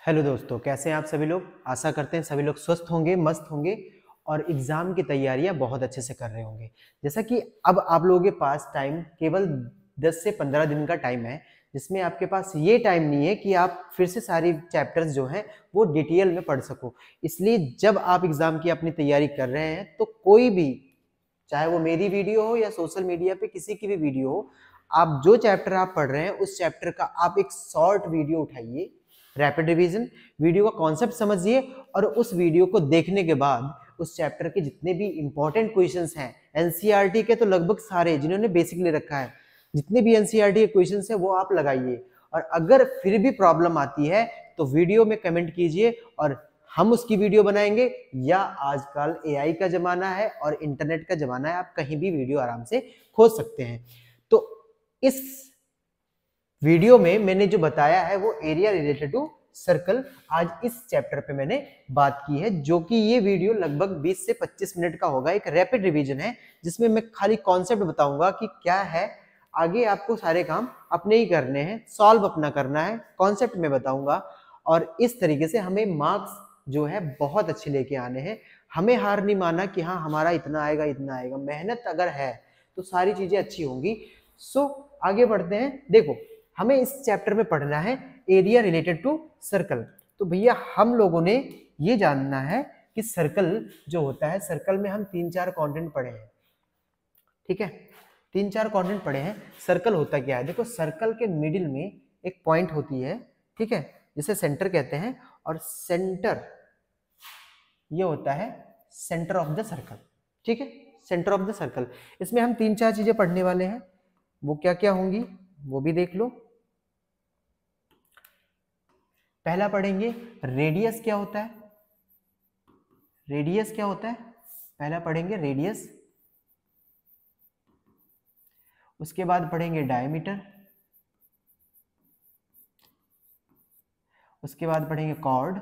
Hello दोस्तों, कैसे हैं आप सभी लोग। आशा करते हैं सभी लोग स्वस्थ होंगे, मस्त होंगे और एग्जाम की तैयारियां बहुत अच्छे से कर रहे होंगे। जैसा कि अब आप लोगों के पास टाइम केवल 10 से 15 दिन का टाइम है, जिसमें आपके पास ये टाइम नहीं है कि आप फिर से सारी चैप्टर्स जो हैं वो डिटेल में पढ़ सको। इसलिए जब आप एग्जाम की अपनी तैयारी कर रहे हैं तो कोई भी, चाहे वो मेरी वीडियो हो या सोशल मीडिया पे किसी की भी वीडियो हो, आप जो चैप्टर आप पढ़ रहे हैं उस चैप्टर का आप एक शॉर्ट वीडियो उठाइए, रैपिड रिवीजन वीडियो का कॉन्सेप्ट समझिए और उस वीडियो को देखने के बाद उस चैप्टर के जितने भी इंपॉर्टेंट क्वेश्चंस हैं एनसीईआरटी के, तो लगभग सारे जिन्होंने बेसिक ले रखा है, जितने भी एनसीईआरटी के क्वेश्चंस हैं वो आप लगाइए। और अगर फिर भी प्रॉब्लम आती है तो वीडियो में कमेंट कीजिए और हम उसकी वीडियो बनाएंगे। या आजकल एआई का जमाना है और इंटरनेट का जमाना है, आप कहीं भी वीडियो आराम से खोज सकते हैं। तो इस वीडियो में मैंने जो बताया है वो एरिया रिलेटेड टू सर्कल, आज इस चैप्टर पे मैंने बात की है, जो कि ये वीडियो लगभग 20 से 25 मिनट का होगा। एक रैपिड रिवीजन है जिसमें मैं खाली कॉन्सेप्ट बताऊंगा कि क्या है, आगे आपको सारे काम अपने ही करने हैं, सॉल्व अपना करना है, कॉन्सेप्ट में बताऊंगा। और इस तरीके से हमें मार्क्स जो है बहुत अच्छे लेके आने हैं। हमें हार नहीं माना कि हाँ हमारा इतना आएगा इतना आएगा, मेहनत अगर है तो सारी चीजें अच्छी होंगी। सो आगे बढ़ते हैं। देखो, हमें इस चैप्टर में पढ़ना है एरिया रिलेटेड टू सर्कल। तो भैया हम लोगों ने ये जानना है कि सर्कल जो होता है, सर्कल में हम 3-4 कंटेंट पढ़े हैं, ठीक है, 3-4 कंटेंट पढ़े हैं। सर्कल होता क्या है, देखो सर्कल के मिडिल में एक पॉइंट होती है, ठीक है, जिसे सेंटर कहते हैं। और सेंटर ये होता है सेंटर ऑफ द सर्कल, ठीक है, सेंटर ऑफ द सर्कल। इसमें हम 3-4 चीजें पढ़ने वाले हैं, वो क्या क्या होंगी वो भी देख लो। पहला पढ़ेंगे रेडियस क्या होता है, रेडियस क्या होता है, पहला पढ़ेंगे रेडियस। उसके बाद पढ़ेंगे डायमीटर, उसके बाद पढ़ेंगे कॉर्ड,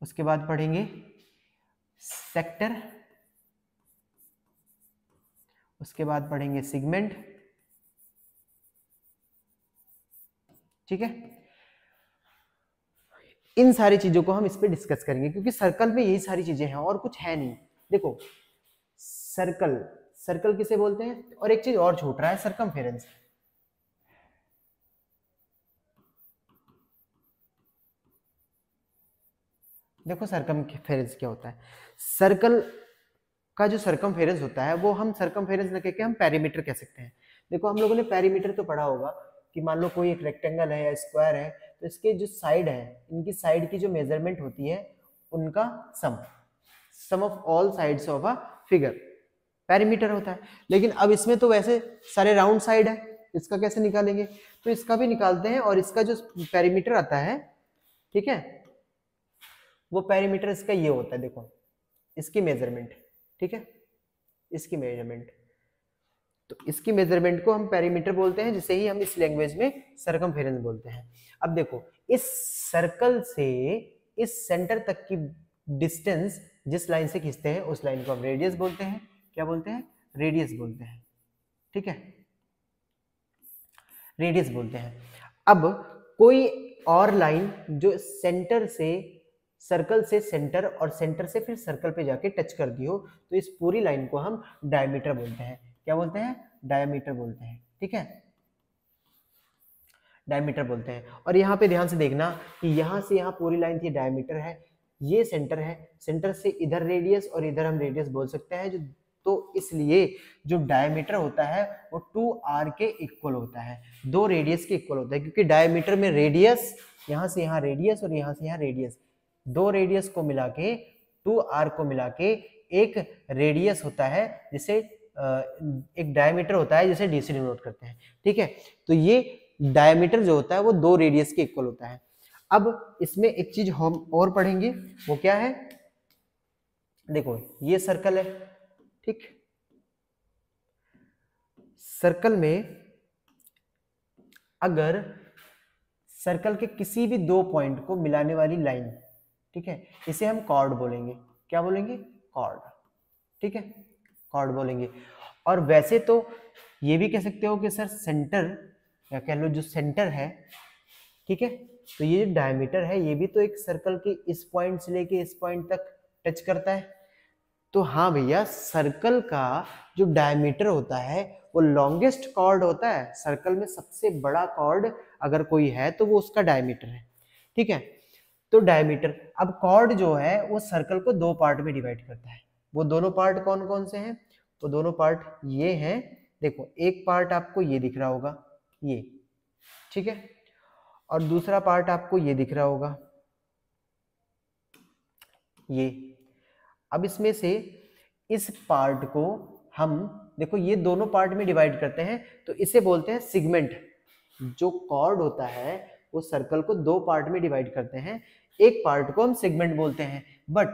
उसके बाद पढ़ेंगे सेक्टर, उसके बाद पढ़ेंगे सिगमेंट, ठीक है। इन सारी चीजों को हम इस पे डिस्कस करेंगे क्योंकि सर्कल में यही सारी चीजें हैं और कुछ है नहीं। देखो सर्कल, सर्कल किसे बोलते हैं, और एक चीज और छूट रहा है, सरकमफेरेंस। देखो सरकमफेरेंस क्या होता है, सर्कल का जो सरकमफेरेंस होता है वो हम सरकमफेरेंस न कह के हम पेरीमीटर कह सकते हैं। देखो हम लोगों ने पेरीमीटर तो पढ़ा होगा कि मान लो कोई एक रेक्टेंगल है या स्क्वायर है, तो इसके जो साइड है, इनकी साइड की जो मेजरमेंट होती है उनका sum of all sides of a figure perimeter होता है। लेकिन अब इसमें तो वैसे सारे राउंड साइड है, इसका कैसे निकालेंगे, तो इसका भी निकालते हैं। और इसका जो पेरीमीटर आता है, ठीक है, वो पेरीमीटर इसका ये होता है, देखो इसकी मेजरमेंट, ठीक है, इसकी मेजरमेंट। तो इसकी मेजरमेंट को हम पेरीमीटर बोलते हैं, जिसे ही हम इस लैंग्वेज में सरकमफेरेंस बोलते हैं। अब देखो इस सर्कल से इस सेंटर तक की डिस्टेंस जिस लाइन से खींचते हैं उस लाइन को हम रेडियस बोलते हैं। क्या बोलते हैं, रेडियस बोलते हैं, ठीक है, रेडियस बोलते हैं। अब कोई और लाइन जो सेंटर से, सर्कल से सेंटर और सेंटर से फिर सर्कल पे जाके टच कर दी हो, तो इस पूरी लाइन को हम डायमीटर बोलते हैं। क्या बोलते हैं, डायमीटर बोलते हैं, ठीक है, डायमीटर बोलते हैं। और यहाँ पे ध्यान से देखना कि यहाँ से यहाँ पूरी लाइन थी, डायमीटर है, ये सेंटर है, सेंटर से इधर रेडियस और इधर हम रेडियस बोल सकते हैं। जो तो इसलिए जो डायमीटर होता है वो 2r के इक्वल होता है, 2 रेडियस के इक्वल होता है, क्योंकि डायमीटर में रेडियस, यहाँ से यहाँ रेडियस और यहाँ से यहाँ रेडियस, 2 रेडियस को मिला के 2r को मिला के एक रेडियस होता है, जिसे एक डायमीटर होता है जिसे डी से डिनोट करते हैं, ठीक है। तो ये डायमीटर जो होता है वो 2 रेडियस के इक्वल होता है। अब इसमें एक चीज हम और पढ़ेंगे, वो क्या है, देखो ये सर्कल है, ठीक, सर्कल में अगर सर्कल के किसी भी 2 पॉइंट को मिलाने वाली लाइन, ठीक है, इसे हम कॉर्ड बोलेंगे। क्या बोलेंगे, कॉर्ड, ठीक है, कॉर्ड बोलेंगे। और वैसे तो ये भी कह सकते हो कि सर सेंटर, या कह लो जो सेंटर है, ठीक है, तो ये जो डायमीटर है ये भी तो एक सर्कल के इस पॉइंट से लेके इस पॉइंट तक टच करता है। तो हाँ भैया, सर्कल का जो डायमीटर होता है वो लॉन्गेस्ट कॉर्ड होता है। सर्कल में सबसे बड़ा कॉर्ड अगर कोई है तो वो उसका डायमीटर है, ठीक है। तो डायमीटर, अब कॉर्ड जो है वो सर्कल को दो पार्ट में डिवाइड करता है। वो दोनों पार्ट कौन कौन से हैं? तो दोनों पार्ट ये हैं, देखो एक पार्ट आपको ये दिख रहा होगा, ये, ठीक है, और दूसरा पार्ट आपको ये दिख रहा होगा, ये। अब इसमें से इस पार्ट को हम, देखो ये दोनों पार्ट में डिवाइड करते हैं तो इसे बोलते हैं सेगमेंट। जो कॉर्ड होता है वो सर्कल को दो पार्ट में डिवाइड करते हैं, एक पार्ट को हम सेगमेंट बोलते हैं। बट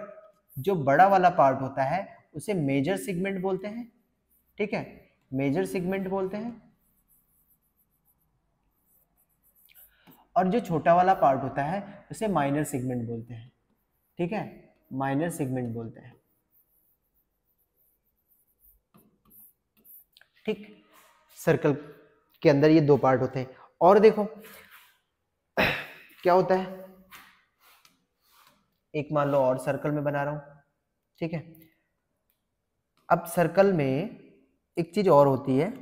जो बड़ा वाला पार्ट होता है उसे मेजर सेगमेंट बोलते हैं, ठीक है, मेजर सेगमेंट बोलते हैं। और जो छोटा वाला पार्ट होता है उसे माइनर सेगमेंट बोलते हैं, ठीक है, माइनर सेगमेंट बोलते हैं, ठीक। सर्कल के अंदर ये दो पार्ट होते हैं। और देखो क्या होता है, एक मान लो और सर्कल में बना रहा हूं, ठीक है। अब सर्कल में एक चीज और होती है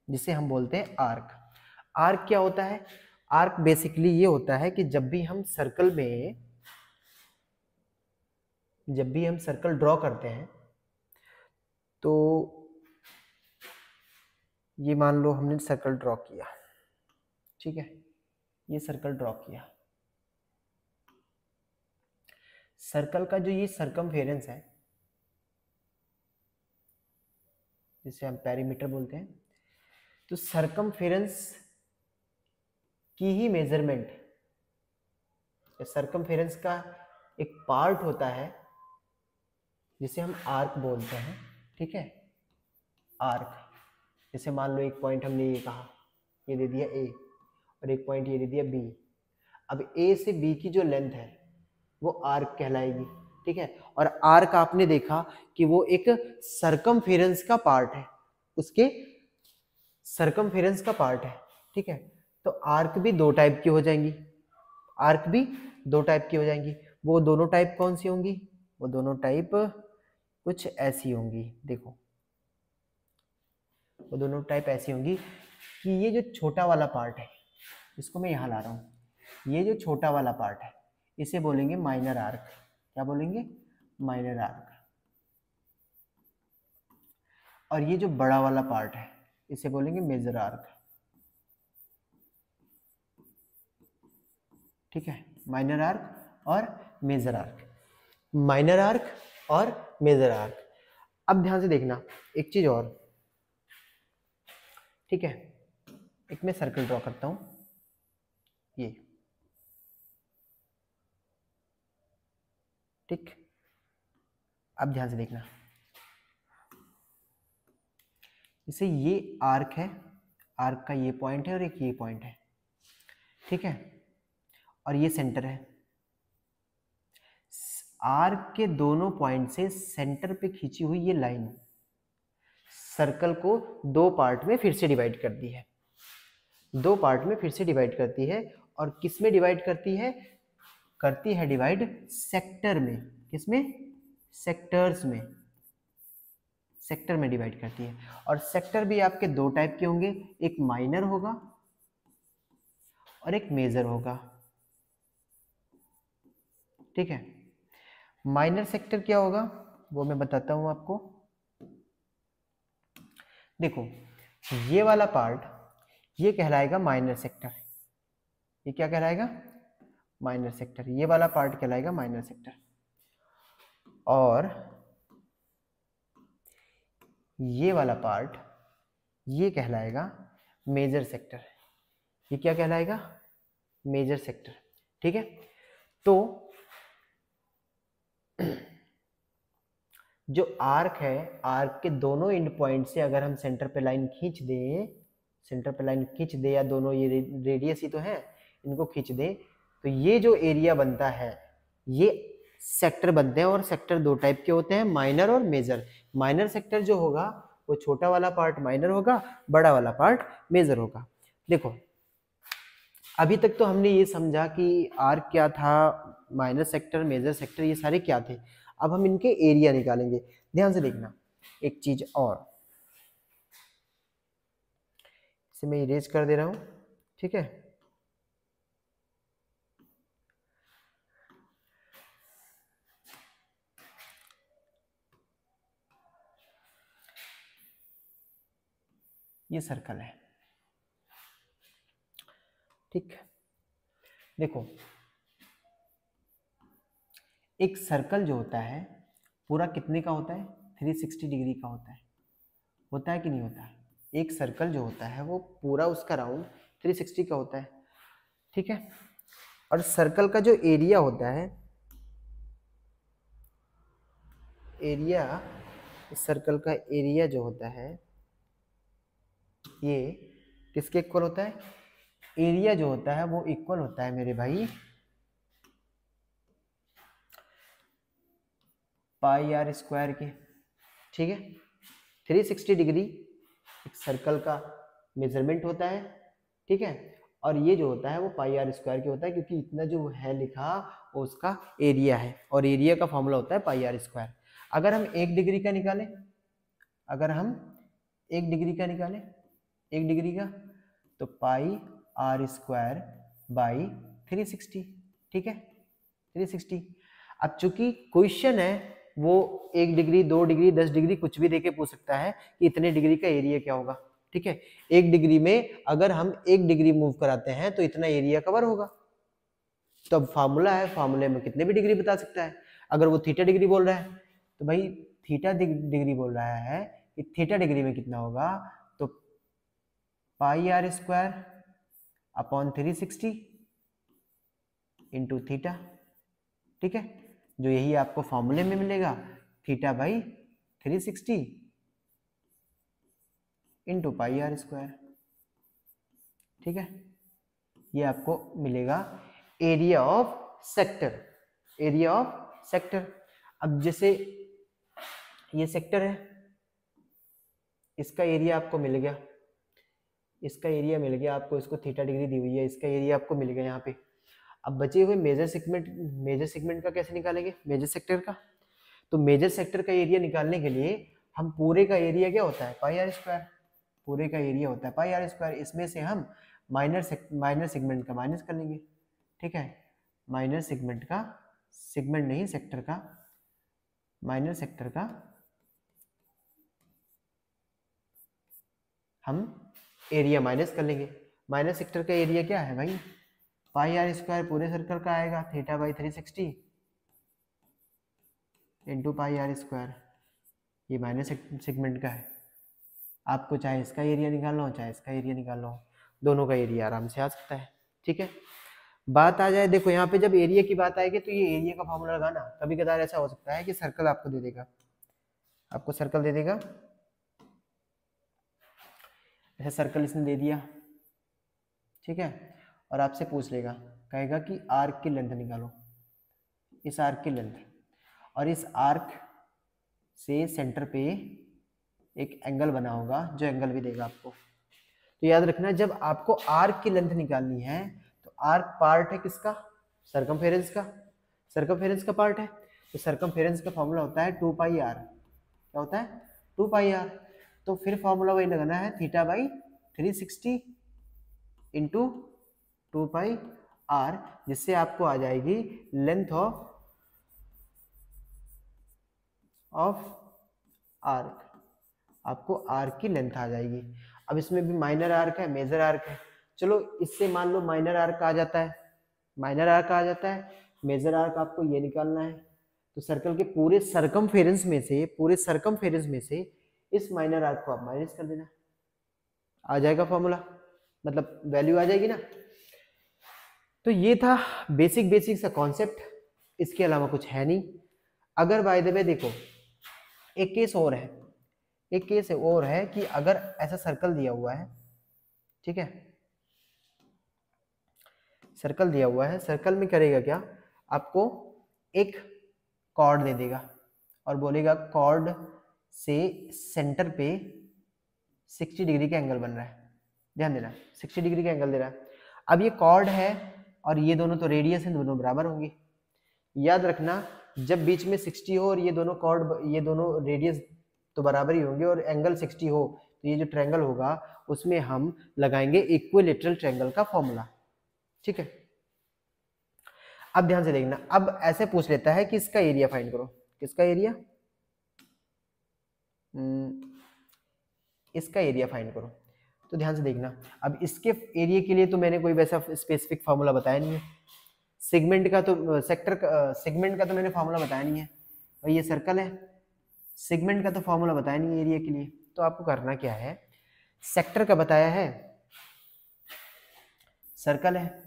जिसे हम बोलते हैं आर्क। आर्क क्या होता है? आर्क बेसिकली ये होता है कि जब भी हम सर्कल ड्रॉ करते हैं तो ये मान लो हमने सर्कल ड्रॉ किया, ठीक है, ये सर्कल ड्रॉ किया। सर्कल का जो ये सरकमफेरेंस है जिसे हम पेरीमीटर बोलते हैं, तो सरकमफेरेंस की ही मेजरमेंट, सरकमफेरेंस का एक पार्ट होता है जिसे हम आर्क बोलते हैं, ठीक है, आर्क। जैसे मान लो एक पॉइंट हमने ये कहा, ये दे दिया ए, और एक पॉइंट ये दे दिया बी। अब ए से बी की जो लेंथ है वो आर्क कहलाएगी, ठीक है। और आर्क आपने देखा कि वो एक सरकमफेरेंस का पार्ट है, उसके सरकमफेरेंस का पार्ट है, ठीक है। तो आर्क भी दो टाइप की हो जाएंगी, आर्क भी दो टाइप की हो जाएंगी। वो दोनों टाइप कौन सी होंगी? वो दोनों टाइप कुछ ऐसी होंगी, देखो वो दोनों टाइप ऐसी होंगी कि ये जो छोटा वाला पार्ट है, इसको मैं यहाँ ला रहा हूँ, ये जो छोटा वाला पार्ट है इसे बोलेंगे माइनर आर्क। क्या बोलेंगे? Minor arc. और ये जो बड़ा वाला पार्ट है इसे बोलेंगे मेजर आर्क, ठीक है। माइनर आर्क और मेजर आर्क, माइनर आर्क और मेजर आर्क। अब ध्यान से देखना एक चीज और, ठीक है, एक मैं सर्कल ड्रॉ करता हूं, ये, ठीक। अब ध्यान से देखना, जैसे ये आर्क है, आर्क का ये पॉइंट है और एक ये पॉइंट है, ठीक है, और ये सेंटर है। आर्क के दोनों पॉइंट से सेंटर पे खींची हुई ये लाइन सर्कल को दो पार्ट में फिर से डिवाइड कर दी है, दो पार्ट में फिर से डिवाइड करती है। और किस में डिवाइड करती है? करती है डिवाइड सेक्टर में। किसमें? सेक्टर्स में, सेक्टर में डिवाइड करती है। और सेक्टर भी आपके दो टाइप के होंगे, एक माइनर होगा और एक मेजर होगा, ठीक है। माइनर सेक्टर क्या होगा वो मैं बताता हूं आपको। देखो ये वाला पार्ट ये कहलाएगा माइनर सेक्टर, ये क्या कहलाएगा? Minor sector. ये वाला पार्ट कहलाएगा माइनर सेक्टर। और ये वाला पार्ट ये कहलाएगा मेजर सेक्टर। ये क्या कहलाएगा? मेजर सेक्टर, ठीक है। तो जो आर्क है, आर्क के दोनों एंड पॉइंट से अगर हम सेंटर पे लाइन खींच दें, सेंटर पे लाइन खींच दे, या दोनों ये रेडियस ही तो है, इनको खींच दें, तो ये जो एरिया बनता है ये सेक्टर बनते हैं। और सेक्टर दो टाइप के होते हैं, माइनर और मेजर। माइनर सेक्टर जो होगा वो छोटा वाला पार्ट माइनर होगा, बड़ा वाला पार्ट मेजर होगा। देखो अभी तक तो हमने ये समझा कि आर्क क्या था, माइनर सेक्टर, मेजर सेक्टर, ये सारे क्या थे। अब हम इनके एरिया निकालेंगे। ध्यान से देखना एक चीज और, इसे मैं इरेज कर दे रहा हूं, ठीक है। ये सर्कल है, ठीक। देखो एक सर्कल जो होता है पूरा कितने का होता है, 360 डिग्री का होता है कि नहीं होता है। एक सर्कल जो होता है वो पूरा उसका राउंड 360 का होता है, ठीक है। और सर्कल का जो एरिया होता है, एरिया, इस सर्कल का एरिया जो होता है ये किसके इक्वल होता है, एरिया जो होता है वो इक्वल होता है मेरे भाई पाई आर स्क्वायर के, ठीक है। 360 डिग्री एक सर्कल का मेजरमेंट होता है, ठीक है। और ये जो होता है वो पाई आर स्क्वायर के होता है, क्योंकि इतना जो है लिखा वो उसका एरिया है, और एरिया का फॉर्मूला होता है पाई आर स्क्वायर। अगर हम 1 डिग्री का निकालें, अगर हम 1 डिग्री का निकालें, 1 डिग्री का, तो पाई आर स्क्वायर बाई 360, ठीक है, 360। अब चूंकि क्वेश्चन है वो 1 डिग्री, 2 डिग्री, 10 डिग्री कुछ भी देके पूछ सकता है कि इतने डिग्री का एरिया क्या होगा, ठीक है। 1 डिग्री में अगर हम 1 डिग्री मूव कराते हैं तो इतना एरिया कवर होगा। तो अब फार्मूला है, फार्मूले में कितने भी डिग्री बता सकता है। अगर वो थीटा डिग्री बोल रहा है तो भाई थीटा डिग्री बोल रहा है कि थीटा डिग्री में कितना होगा, तो pi r square upon 360 into theta, ठीक है। जो यही आपको फॉर्मूले में मिलेगा, theta by 360 into pi r square, ठीक है। ये आपको मिलेगा area of sector, area of sector. अब जैसे ये सेक्टर है, इसका एरिया आपको मिल गया, इसका एरिया मिल गया आपको, इसको थीटा डिग्री दी हुई है, इसका एरिया आपको मिल गया यहाँ पे। अब बचे हुए मेजर सेगमेंट, मेजर सेगमेंट का कैसे निकालेंगे, मेजर सेक्टर का। तो मेजर सेक्टर का एरिया निकालने के लिए हम पूरे का एरिया क्या होता है, पाई आर स्क्वायर, पूरे का एरिया होता है पाई आर स्क्वायर। इसमें से हम माइनर सेगमेंट का माइनस कर लेंगे, ठीक है। माइनर सेगमेंट का, सेगमेंट नहीं सेक्टर का, माइनर सेक्टर का हम एरिया माइनस कर लेंगे। माइनर सेक्टर का एरिया क्या है भाई, पाई आर स्क्वायर पूरे सर्कल का आएगा, theta by 360 into pi r square. ये माइनर सेगमेंट का है। आपको चाहे इसका एरिया निकालना हो चाहे इसका एरिया निकालना हो, दोनों का एरिया आराम से आ सकता है, ठीक है। बात आ जाए, देखो यहाँ पे जब एरिया की बात आएगी तो ये एरिया का फॉर्मूला लगाना। कभी कदार ऐसा हो सकता है कि सर्कल आपको दे देगा, आपको सर्कल दे देगा, ऐसा सर्कल इसने दे दिया, ठीक है। और आपसे पूछ लेगा, कहेगा कि आर्क की लेंथ निकालो, इस आर्क की लेंथ, और इस आर्क से सेंटर पे एक एंगल बना होगा जो एंगल भी देगा आपको। तो याद रखना जब आपको आर्क की लेंथ निकालनी है तो आर्क पार्ट है किसका, सर्कमफेरेंस का, सर्कमफेरेंस का पार्ट है। तो सर्कमफेरेंस का फॉर्मूला होता है 2 पाई आर, क्या होता है 2 पाई आर। तो फिर फॉर्मूला वही लगाना है, theta by 360 into 2 pi r, जिससे आपको आ जाएगी लेंथ ऑफ आर्क, आपको आर्क की लेंथ आ जाएगी। अब इसमें भी माइनर आर्क है, मेजर आर्क है। चलो इससे मान लो माइनर आर्क आ जाता है, माइनर आर्क आ जाता है, मेजर आर्क आपको ये निकालना है। तो सर्कल के पूरे सरकमफेरेंस में से, पूरे सरकमफेरेंस में से इस माइनर आर्क को आप माइनस कर देना, आ जाएगा फॉर्मूला, मतलब वैल्यू आ जाएगी ना। तो ये था बेसिक बेसिक सा कॉन्सेप्ट, इसके अलावा कुछ है नहीं। अगर बाय द वे देखो एक केस और है, एक केस और है कि अगर ऐसा सर्कल दिया हुआ है, ठीक है, सर्कल दिया हुआ है, सर्कल में करेगा क्या, आपको एक कॉर्ड दे देगा और बोलेगा कॉर्ड से सेंटर पे 60 डिग्री का एंगल बन रहा है, ध्यान देना 60 डिग्री का एंगल दे रहा है। अब ये कॉर्ड है और ये दोनों तो रेडियस है, दोनों बराबर होंगे। याद रखना जब बीच में 60 हो और ये दोनों कॉर्ड, ये दोनों रेडियस तो बराबर ही होंगे और एंगल 60 हो, तो ये जो ट्रायंगल होगा उसमें हम लगाएंगे इक्विलेटरल ट्रायंगल का फॉर्मूला। ठीक है, अब ध्यान से देखना, अब ऐसे पूछ लेता है कि इसका एरिया फाइंड करो। किसका एरिया? इसका एरिया फाइंड करो। तो ध्यान से देखना, अब इसके एरिया के लिए तो मैंने कोई वैसा स्पेसिफिक फार्मूला बताया नहीं है। सेगमेंट का तो सेक्टर का, सेगमेंट का तो मैंने फार्मूला बताया नहीं है, और ये सर्कल है, सेगमेंट का तो फार्मूला बताया नहीं है एरिया के लिए। तो आपको करना क्या है, सेक्टर का बताया है, सर्कल है,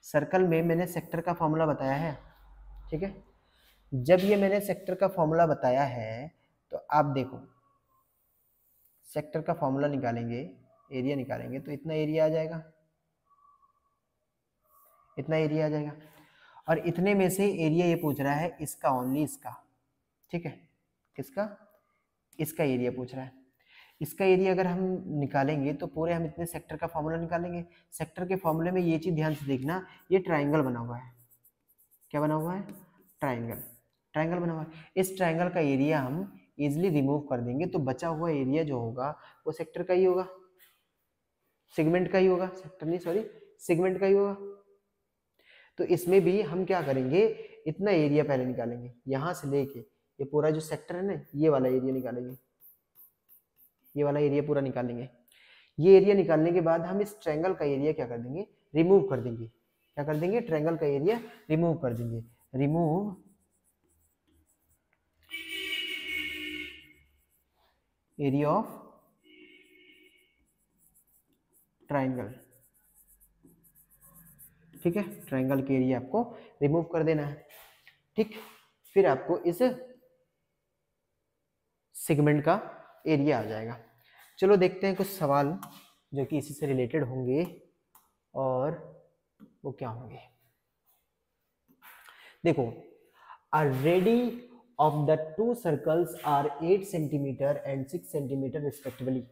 सर्कल में मैंने सेक्टर का फॉर्मूला बताया है। ठीक है, जब ये मैंने सेक्टर का फॉर्मूला बताया है तो आप देखो, सेक्टर का फॉर्मूला निकालेंगे, एरिया निकालेंगे, तो इतना एरिया आ जाएगा, इतना एरिया आ जाएगा। और इतने में से एरिया ये पूछ रहा है इसका, ओनली इसका। ठीक है, किसका? इसका एरिया पूछ रहा है। इसका एरिया अगर हम निकालेंगे तो पूरे हम इतने सेक्टर का फॉर्मूला निकालेंगे। सेक्टर के फॉर्मूले में ये चीज़ ध्यान से देखना, ये ट्राइंगल बना हुआ है। क्या बना हुआ है? ट्राइंगल, ट्राइंगल बना हुआ है। इस ट्राइंगल का एरिया हम इजिली रिमूव कर देंगे, तो बचा हुआ एरिया जो होगा वो सेक्टर का ही होगा, सेगमेंट का ही होगा, सेक्टर नहीं सॉरी, सेगमेंट का ही होगा। तो इसमें भी हम क्या करेंगे, इतना एरिया पहले निकालेंगे, यहां से लेके ये पूरा जो सेक्टर है ना, ये वाला एरिया निकालेंगे, ये वाला एरिया पूरा निकालेंगे। ये एरिया निकालने के बाद हम इस ट्रायंगल का एरिया क्या कर देंगे, रिमूव कर देंगे। क्या कर देंगे? ट्रायंगल का एरिया रिमूव कर देंगे। Remove area of triangle. ठीक है, ट्रायंगल के एरिया आपको रिमूव कर देना है। ठीक, फिर आपको इस सेगमेंट का एरिया आ जाएगा। चलो देखते हैं कुछ सवाल जो कि इसी से रिलेटेड होंगे, और वो क्या होंगे। देखो, a radi of the two circles are 8 centimeter and 6 centimeter respectively।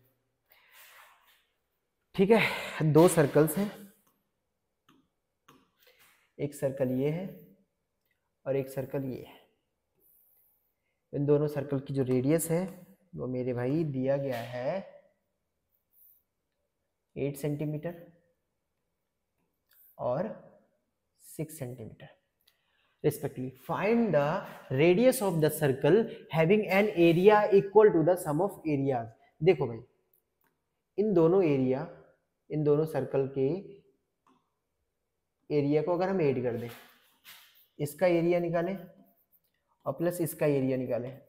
ठीक है, दो सर्कल्स हैं, एक सर्कल ये है और एक सर्कल ये है। इन दोनों सर्कल की जो रेडियस है वो मेरे भाई दिया गया है 8 सेंटीमीटर और 6 centimetre respectively। Find the radius of the circle having an area equal to the sum of areas। देखो भाई, इन दोनों एरिया, इन दोनों सर्कल के एरिया को अगर हम ऐड कर दें, इसका एरिया निकालें और प्लस इसका एरिया निकालें,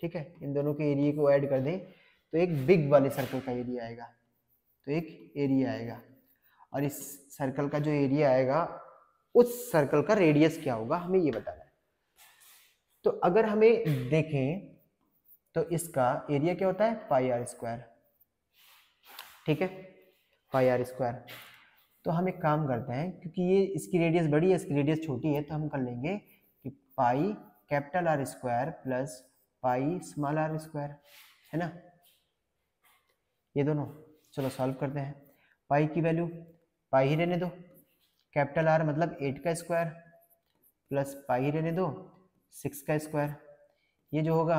ठीक है, इन दोनों के एरिया को ऐड कर दें तो एक बिग वाले सर्कल का एरिया आएगा, तो एक एरिया आएगा। और इस सर्कल का जो एरिया आएगा उस सर्कल का रेडियस क्या होगा, हमें ये बताना है। तो अगर हमें देखें तो इसका एरिया क्या होता है, पाई आर स्क्वायर। ठीक है, पाई आर स्क्वायर। तो हम एक काम करते हैं, क्योंकि ये इसकी रेडियस बड़ी है, इसकी रेडियस छोटी है, तो हम कर लेंगे कि pi capital r square plus pi small r square, है ना, ये दोनों। चलो सॉल्व करते हैं। पाई की वैल्यू पाई ही रहने दो, कैपिटल आर मतलब 8 का स्क्वायर प्लस पाई ही रहने दो 6 का स्क्वायर। ये जो होगा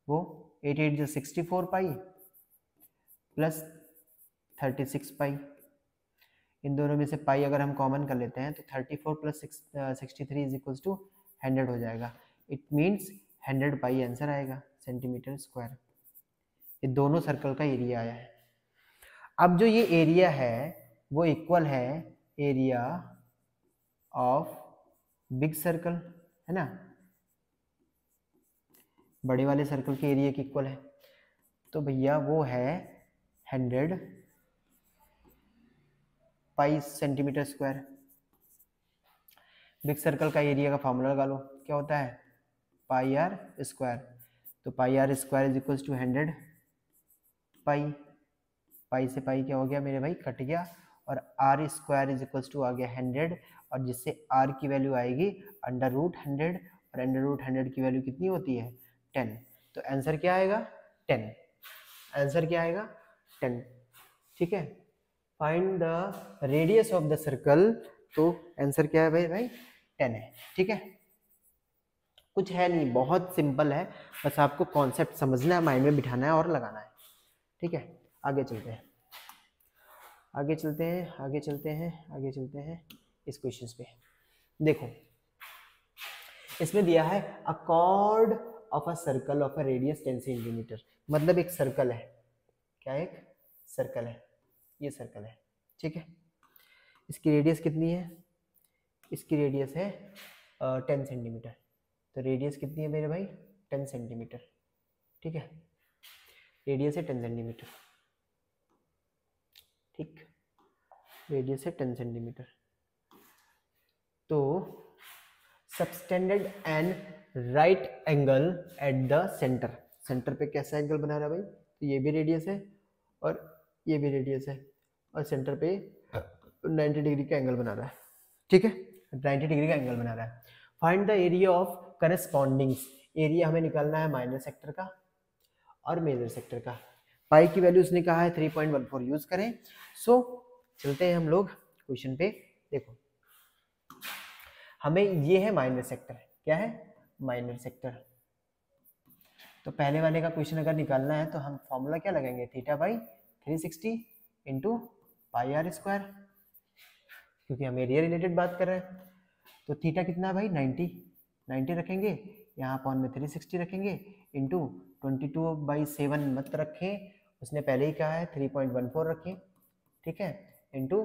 वो 8 8 जो 64 पाई प्लस 36 पाई। इन दोनों में से पाई अगर हम कॉमन कर लेते हैं तो 34 प्लस 63 इज इक्वल्स टू 100 हो जाएगा। इट मीन्स 100 पाई आंसर आएगा, सेंटीमीटर स्क्वायर। ये दोनों सर्कल का एरिया आया है। अब जो ये एरिया है वो इक्वल है एरिया ऑफ बिग सर्कल, है ना, बड़े वाले सर्कल के एरिया के इक्वल है। तो भैया वो है 100 pi centimetre square. Big circle का एरिया का फॉर्मूला लगा लो, क्या होता है, पाई आर स्क्वायर। तो pi r square is equals to 100 pi, pi से पाई क्या हो गया मेरे भाई, कट गया, और r square is equals to आ गया 100, और जिससे आर की वैल्यू आएगी अंडर रूट 100, और अंडर रूट 100 की वैल्यू कितनी होती है, 10। तो आंसर क्या आएगा, 10। आंसर क्या आएगा, 10। ठीक है, find the radius of the circle, तो आंसर क्या है भाई 10 है। ठीक है, कुछ है नहीं, बहुत सिंपल है, बस आपको कॉन्सेप्ट समझना है, माइंड में बिठाना है और लगाना है। ठीक है, आगे चलते हैं, आगे चलते हैं, आगे चलते हैं, आगे चलते हैं इस क्वेश्चन पे। देखो इसमें दिया है अ cord of a circle of a radius 10 centimetre, मतलब एक सर्कल है, क्या एक सर्कल है, ये सर्कल है। ठीक है, इसकी रेडियस कितनी है, इसकी रेडियस है 10 सेंटीमीटर, तो रेडियस कितनी है मेरे भाई 10 सेंटीमीटर। ठीक है, रेडियस है 10 सेंटीमीटर, ठीक, रेडियस है 10 सेंटीमीटर। तो subtended an right angle at the centre, centre पे कैसा एंगल बना रहा है भाई, तो ये भी रेडियस है और ये भी रेडियस है, और सेंटर पे 90 डिग्री का एंगल बना रहा है। ठीक है, 90 डिग्री का एंगल बना रहा है। Find the area of correspondings, area हमें निकालना है माइनर सेक्टर का और मेजर सेक्टर का। पाई की वैल्यू उसने कहा है 3.14 यूज करें। सो चलते हैं हम लोग क्वेश्चन पे। देखो हमें ये है माइनर सेक्टर, क्या है माइनर सेक्टर, तो पहले वाले का क्वेश्चन अगर निकालना है तो हम फॉर्मूला क्या लगाएंगे, theta by 360 into pi r square, क्योंकि हम एरिया रिलेटेड बात कर रहे हैं। तो थीटा कितना है भाई 90 रखेंगे, यहाँ अपॉन में 360 रखेंगे, इंटू 22/7 मत रखें, उसने पहले ही कहा है 3.14 रखें। ठीक है, इंटू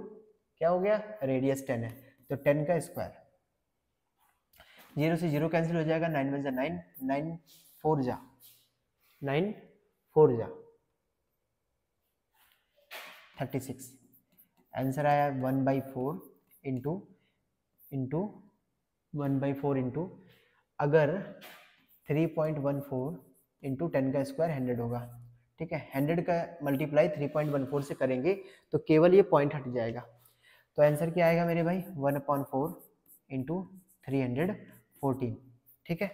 क्या हो गया, रेडियस 10 है तो 10 का स्क्वायर, 0 से 0 कैंसिल हो जाएगा, 9 1 जा 9, 9 4 जा 9 4 जा 36, आंसर आया 1/4 इंटू 1/4 इंटू, अगर 3.14 इंटू 10 का स्क्वायर 100 होगा। ठीक है, 100 का मल्टीप्लाई 3.14 से करेंगे तो केवल ये पॉइंट हट जाएगा, तो आंसर क्या आएगा मेरे भाई 1/4 इंटू 314। ठीक है,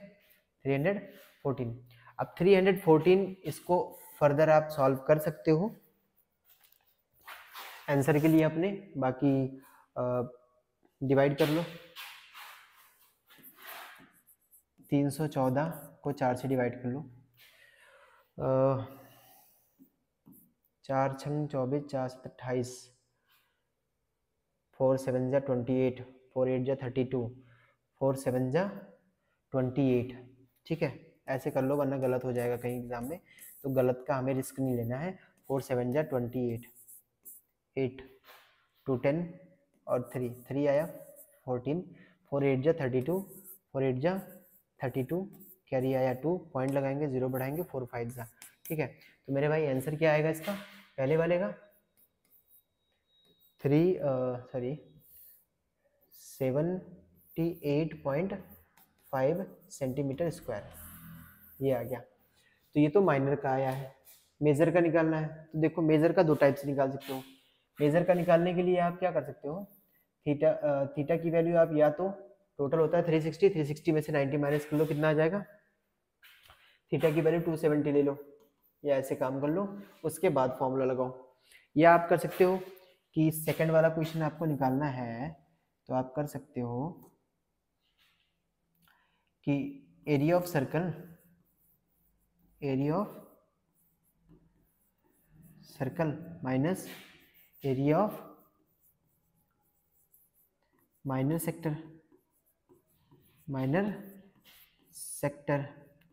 314। अब 314 इसको फर्दर आप सॉल्व कर सकते हो आंसर के लिए अपने, बाकी डिवाइड कर लो, 314 को 4 से डिवाइड कर लो, 4 छंग 24, 4 7 28, 4 7 जा 28, 4 8 जा 32, 4 7 जा 28। ठीक है, ऐसे कर लो वरना गलत हो जाएगा कहीं एग्जाम में, तो गलत का हमें रिस्क नहीं लेना है। 4 7 जा 28, 8 2 10 और 3 आया 14, 4 8 जा 32, 4 8 जा 32, कैरी आया 2, पॉइंट लगाएंगे 0 बढ़ाएंगे 4 5 जा। ठीक है, तो मेरे भाई आंसर क्या आएगा इसका, पहले वाले का 78.5 सेंटीमीटर स्क्वायर, ये आ गया। तो ये तो माइनर का आया है, मेजर का निकालना है, तो देखो मेजर का दो टाइप से निकाल सकते हो। मेजर का निकालने के लिए आप क्या कर सकते हो, थीटा की वैल्यू आप या तो टोटल होता है 360 में से 90 माइनस कर लो, कितना आ जाएगा, थीटा की वैल्यू 270 ले लो, या ऐसे काम कर लो, उसके बाद फॉर्मूला लगाओ। या आप कर सकते हो कि सेकंड वाला क्वेश्चन आपको निकालना है तो आप कर सकते हो कि area of circle minus area of minor sector.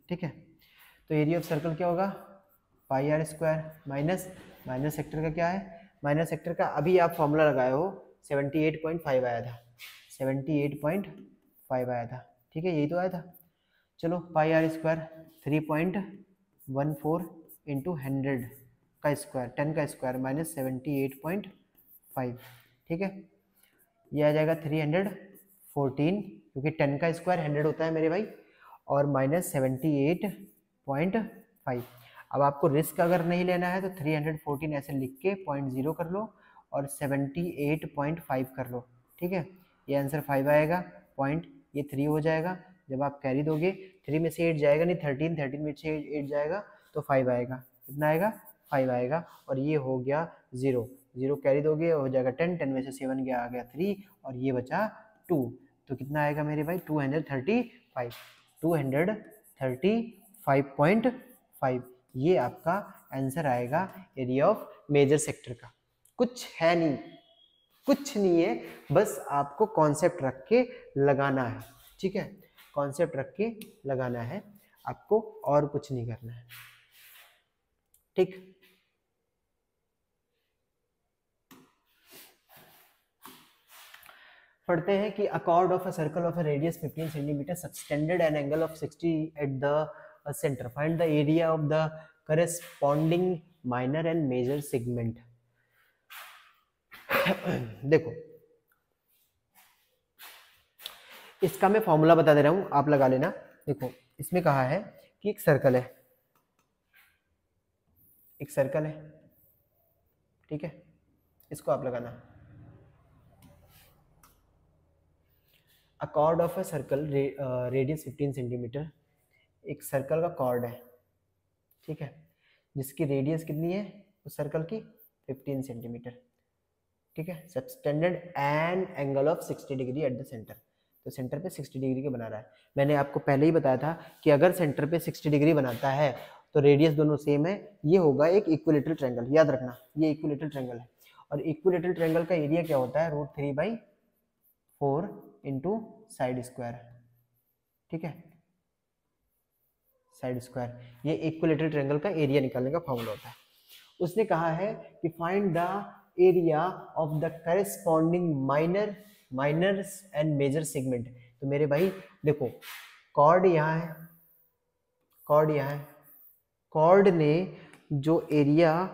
ठीक है, तो एरिया ऑफ सर्कल क्या होगा, pi r square, minus minor sector का क्या है, माइनर सेक्टर का अभी आप फॉर्मूला लगाए हो 78.5 आया था, 78.5 आया था। ठीक है, यही तो आया था। चलो पाई आर स्क्वायर 3.14 इंटू 100 का स्क्वायर, 10 का स्क्वायर माइनस 78.5। ठीक है, ये आ जाएगा 314, क्योंकि 10 का स्क्वायर 100 होता है मेरे भाई, और माइनस 78.5। अब आपको रिस्क अगर नहीं लेना है तो 314 ऐसे लिख के 0.0 कर लो और 78.5 कर लो। ठीक है, ये आंसर 5 आएगा, पॉइंट ये 3 हो जाएगा, जब आप कैरी दोगे 3 में से 8 जाएगा नहीं, 13 में से 8 जाएगा तो 5 आएगा, कितना आएगा 5 आएगा, और ये हो गया 0, 0 कैरी दोगे हो जाएगा 10, 10 में से 7 गया आ गया 3 और ये बचा 2। तो कितना आएगा मेरे भाई 235, 235.5 ये आपका आंसर आएगा एरिया ऑफ मेजर सेक्टर का। कुछ है नहीं, कुछ नहीं है, बस आपको कॉन्सेप्ट रख के लगाना है, ठीक है, कॉन्सेप्ट रख के लगाना है आपको, और कुछ नहीं करना है, ठीक। पढ़ते हैं कि अ chord of a circle of a radius 15 cm subtended an angle of 60 at the center. Find the area of the corresponding minor and major segment. देखो इसका मैं फॉर्मूला बता दे रहा हूं, आप लगा लेना। देखो इसमें कहा है कि एक सर्कल है, एक सर्कल है, ठीक है, इसको आप लगाना। अ cord of a circle radius 15 centimetre, एक सर्कल का कॉर्ड है, ठीक है, जिसकी रेडियस कितनी है उस सर्कल की 15 सेंटीमीटर, ठीक है, subtended an angle of 60 degree at the centre. तो सेंटर पे 60 डिग्री के बना रहा है। मैंने आपको पहले ही बताया था कि अगर सेंटर पे 60 डिग्री बनाता है तो रेडियस दोनों सेम है, ये होगा एक इक्विलेटरल ट्रायंगल, याद रखना ये इक्विलेटरल ट्रायंगल है। और इक्विलेटरल ट्रायंगल का एरिया क्या होता है, √3/4 इंटू साइड स्क्वायर, ठीक है, साइड स्क्वायर, ये इक्विलेटरल ट्रायंगल का एरिया निकालने का फॉर्मूला होता है। उसने कहा है कि find the area of the corresponding minors and major segment. तो मेरे भाई देखो कॉर्ड यहाँ है, कॉर्ड यहाँ है, कॉर्ड ने जो एरिया,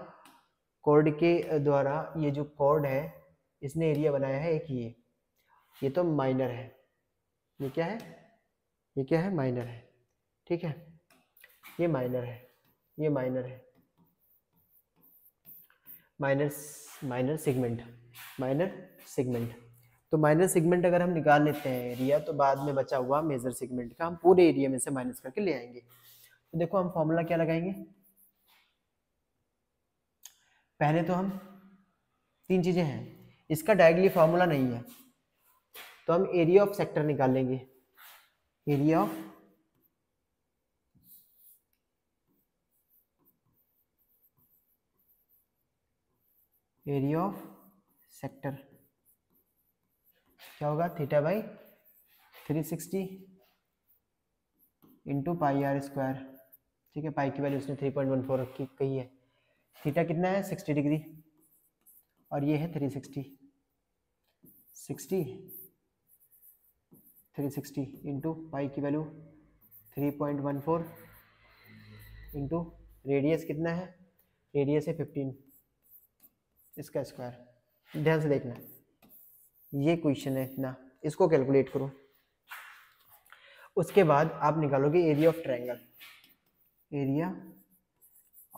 कॉर्ड के द्वारा ये जो कॉर्ड है इसने एरिया बनाया है एक ये तो माइनर है, ये क्या है, ये क्या है, माइनर है, ठीक है, ये माइनर है, ये माइनर है, माइनर सेगमेंट, माइनर सेगमेंट। तो माइनर सेगमेंट अगर हम निकाल लेते हैं एरिया, तो बाद में बचा हुआ मेजर सेगमेंट का हम पूरे एरिया में से माइनस करके ले आएंगे। तो देखो हम फॉर्मूला क्या लगाएंगे, पहले तो हम 3 चीजें हैं, इसका डायरेक्टली फॉर्मूला नहीं है, तो हम एरिया ऑफ सेक्टर निकाल लेंगे, एरिया ऑफ सेक्टर क्या होगा, θ/360 इंटू πr², ठीक है, पाई की वैल्यू उसने 3.14 रखी कही है, थीटा कितना है 60 डिग्री और ये है 360, 360 इंटू पाई की वैल्यू 3.14 इंटू रेडियस कितना है, रेडियस है 15, इसका स्क्वायर। ध्यान से देखना ये क्वेश्चन है इतना, इसको कैलकुलेट करो। उसके बाद आप निकालोगे area of triangle, area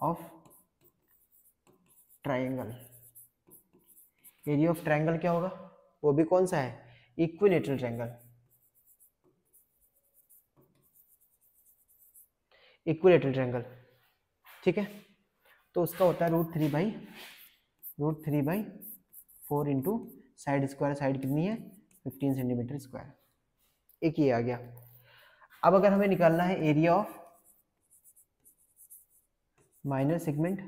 of triangle, area of triangle क्या होगा, वो भी कौन सा है, इक्विलेटरल ट्रायंगल, इक्विलेटरल ट्रायंगल, ठीक है। तो उसका होता है √3/4 इंटू साइड स्क्वायर, साइड कितनी है 15 सेंटीमीटर स्क्वायर, एक ये आ गया। अब अगर हमें निकालना है area of minor segment,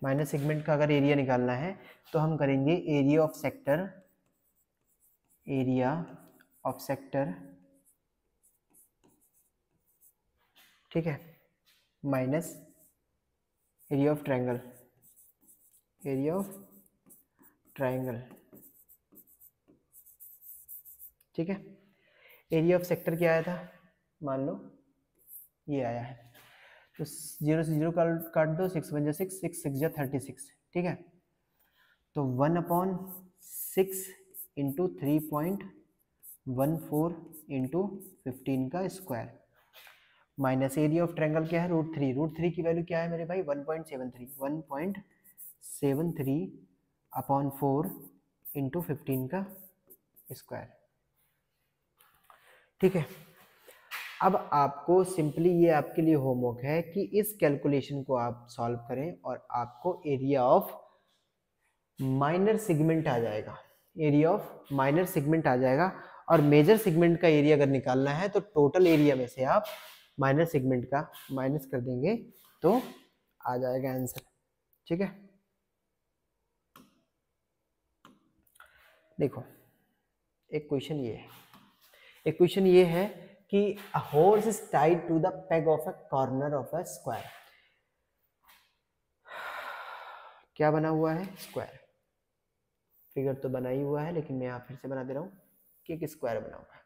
minor segment का अगर एरिया निकालना है तो हम करेंगे एरिया ऑफ सेक्टर, ठीक है, माइनस एरिया ऑफ ट्रायंगल, ठीक है। एरिया ऑफ सेक्टर क्या आया था, मान लो ये आया है, तो 0 से 0 काट दो, 6 बन जा 6, 6 6 जा 36, ठीक है। तो 1/6 इंटू 3.14 इंटू 15 का square, minus area of triangle क्या है √3 की वैल्यू क्या है मेरे भाई 1.73/4 इंटू 15 का स्क्वायर, ठीक है। अब आपको सिंपली ये आपके लिए होमवर्क है कि इस कैलकुलेशन को आप सॉल्व करें और आपको एरिया ऑफ माइनर सेगमेंट आ जाएगा, एरिया ऑफ माइनर सेगमेंट आ जाएगा। और मेजर सेगमेंट का एरिया अगर निकालना है तो टोटल एरिया में से आप माइनर सेगमेंट का माइनस कर देंगे तो आ जाएगा आंसर। ठीक है, देखो एक क्वेश्चन ये है, एक क्वेश्चन ये है कि a horse is tied to the peg of a corner of a square. क्या बना हुआ है? स्क्वायर। फिगर तो बना ही हुआ है लेकिन मैं यहाँ फिर से बना दे रहा हूँ कि एक स्क्वायर बना हुआ है।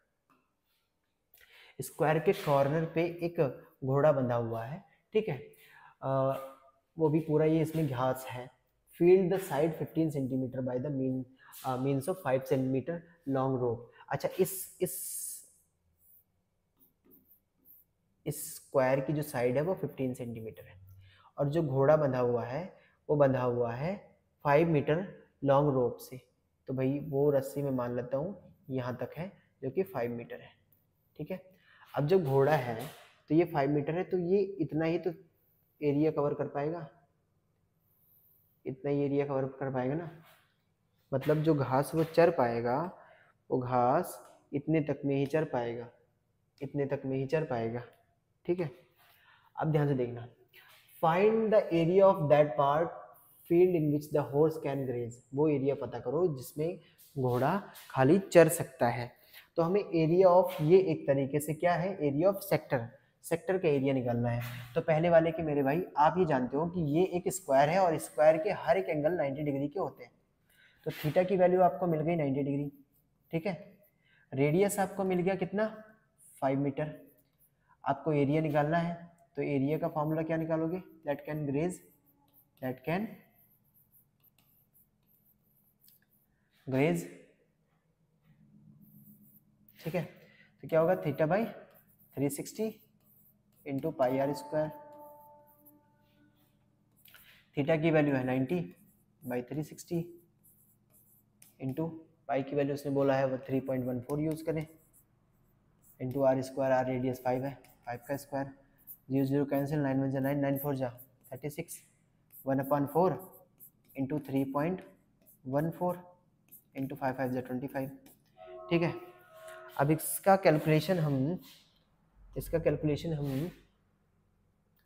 स्क्वायर के कॉर्नर पे एक घोड़ा बंधा हुआ है, ठीक है। वो भी पूरा ये इसमें घास है। Field the side 15 centimetre by the means of 5 centimetre long rope. अच्छा, इस स्क्वायर की जो साइड है वो 15 सेंटीमीटर है और जो घोड़ा बंधा हुआ है वो बंधा हुआ है 5 मीटर लॉन्ग रोप से। तो भाई वो रस्सी में मान लेता हूँ यहाँ तक है जो कि 5 मीटर है, ठीक है। अब जब घोड़ा है तो ये 5 मीटर है तो ये इतना ही तो एरिया कवर कर पाएगा, इतना ही एरिया कवर कर पाएगा ना। मतलब जो घास वो चर पाएगा वो घास इतने तक में ही चर पाएगा, इतने तक में ही चर पाएगा, ठीक है। अब ध्यान से देखना, find the area of that part field in which the horse can graze. वो एरिया पता करो जिसमें घोड़ा खाली चर सकता है। तो हमें एरिया ऑफ, ये एक तरीके से क्या है, एरिया ऑफ सेक्टर, सेक्टर का एरिया निकालना है। तो पहले वाले के मेरे भाई आप ये जानते हो कि ये एक स्क्वायर है और स्क्वायर के हर एक एंगल 90 डिग्री के होते हैं। तो थीटा की वैल्यू आपको मिल गई 90 डिग्री, ठीक है। रेडियस आपको मिल गया कितना, 5 मीटर। आपको एरिया निकालना है तो एरिया का फॉर्मूला क्या निकालोगे, दैट कैन ग्रेज ठीक है। तो क्या होगा, theta by 360 into pi r square. Theta की वैल्यू है 90 बाई 360 इंटू पाई की वैल्यू उसने बोला है वो 3.14 यूज करें, into r square, r radius 5 है, 5 का स्क्वायर, 0 0 कैंसिल, 9 1 जा 9, 9 4 जा 36, 1/4 इंटू 3.14 इंटू 5 5 जा 25, ठीक है। अब इसका कैलकुलेशन हम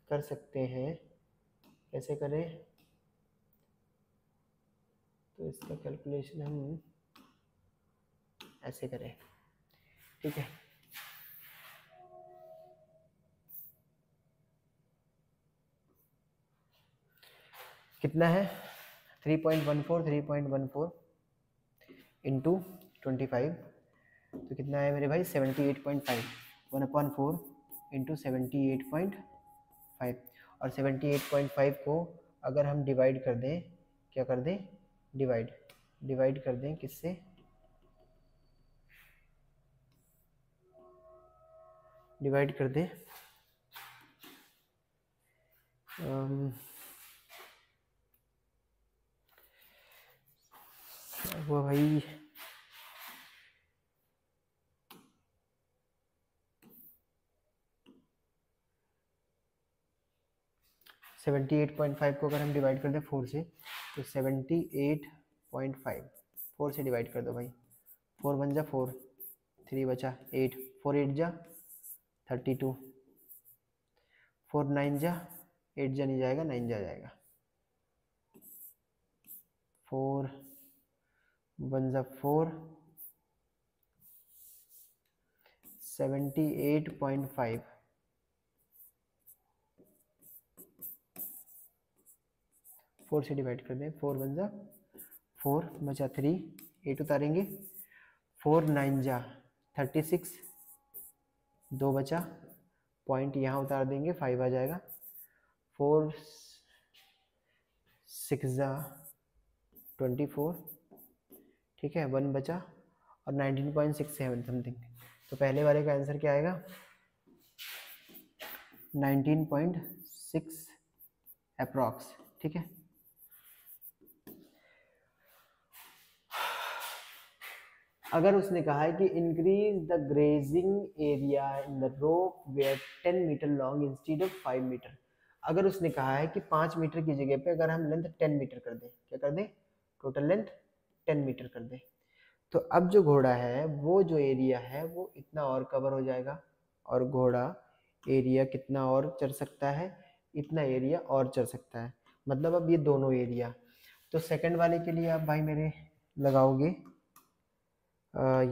कर सकते हैं, कैसे करें, तो इसका कैलकुलेशन हम ऐसे करें, ठीक है। कितना है 3.14 इंटू 25, तो कितना है मेरे भाई 78.5, 1/4 इंटू 78.5। और 78.5 को अगर हम डिवाइड कर दें, क्या कर दें, डिवाइड कर दें किससे, डिवाइड कर दें वो भाई 78.5 को अगर हम डिवाइड कर दें 4 से तो 78.5 4 से डिवाइड कर दो भाई, 4 1 जा 4, 3 बचा 8, 4 8 जा 32, 4 9 जा 8 जा नहीं जाएगा, 9 जा जाएगा, 4 1 जा 4, 78.5 4 से डिवाइड कर दें, 4 1 जा 4 बचा 3, 8 उतारेंगे, 4 9 जा 36, 2 बचा, पॉइंट यहाँ उतार देंगे 5 आ जाएगा, 4 6 जा 24, ठीक है, 1 बचा और 19.67 समथिंग। तो पहले वाले का आंसर क्या आएगा 19.6 अप्रॉक्स, ठीक है। अगर उसने कहा है कि increase the grazing area in the rope where 10 metre long instead of 5 metre, अगर उसने कहा है कि 5 मीटर की जगह पे अगर हम लेंथ 10 मीटर कर दें, क्या कर दें, टोटल लेंथ 10 मीटर कर दें, तो अब जो घोड़ा है वो जो एरिया है वो इतना और कवर हो जाएगा, और घोड़ा एरिया कितना और चढ़ सकता है, इतना एरिया और चढ़ सकता है, मतलब अब ये दोनों एरिया। तो सेकंड वाले के लिए आप भाई मेरे लगाओगे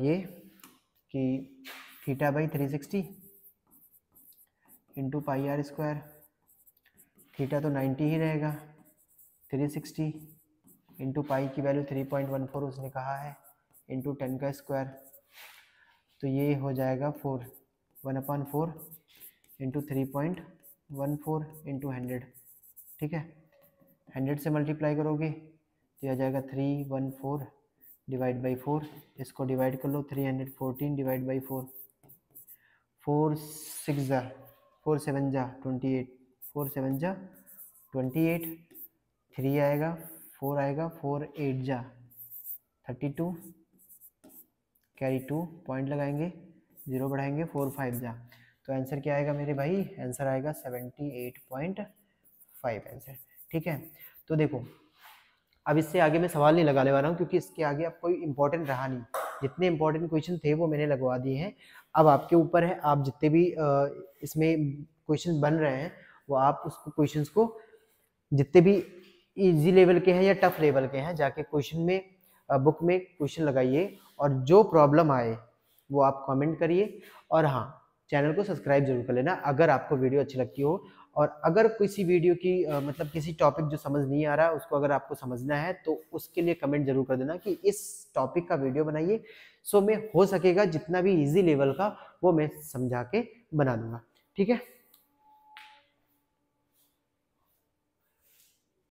ये कि theta by 360 into pi r square, theta तो 90 ही रहेगा, 360 इंटू पाई की वैल्यू 3.14 उसने कहा है, इंटू 10 का स्क्वायर, तो ये हो जाएगा 4 1/4 इंटू 3.14 इंटू 100, ठीक है, 100 से मल्टीप्लाई करोगे तो यह आ जाएगा 314 डिवाइड बाई 4, इसको डिवाइड कर लो, 314 डिवाइड बाई 4, 4 6 जा 4 7 जा 28, 4 7 जा 28, 3 आएगा 4 आएगा, 4 8 जा 32, कैरी 2 पॉइंट लगाएंगे, 0 बढ़ाएंगे, 4 5 जा, तो आंसर क्या आएगा मेरे भाई, आंसर आएगा 78.5 आंसर, ठीक है। तो देखो अब इससे आगे मैं सवाल नहीं लगाने वाला हूँ क्योंकि इसके आगे अब कोई इंपॉर्टेंट रहा नहीं, जितने इंपॉर्टेंट क्वेश्चन थे वो मैंने लगवा दिए हैं। अब आपके ऊपर है, आप जितने भी इसमें क्वेश्चन बन रहे हैं वो आप उसको क्वेश्चंस को जितने भी इजी लेवल के हैं या टफ लेवल के हैं जाके क्वेश्चन में बुक में क्वेश्चन लगाइए, और जो प्रॉब्लम आए वो आप कमेंट करिए, और हाँ चैनल को सब्सक्राइब जरूर कर लेना अगर आपको वीडियो अच्छी लगती हो, और अगर किसी वीडियो की मतलब किसी टॉपिक जो समझ नहीं आ रहा उसको अगर आपको समझना है तो उसके लिए कमेंट जरूर कर देना कि इस टॉपिक का वीडियो बनाइए, सो मैं हो सकेगा जितना भी इजी लेवल का वो मैं समझा के बना दूंगा, ठीक है।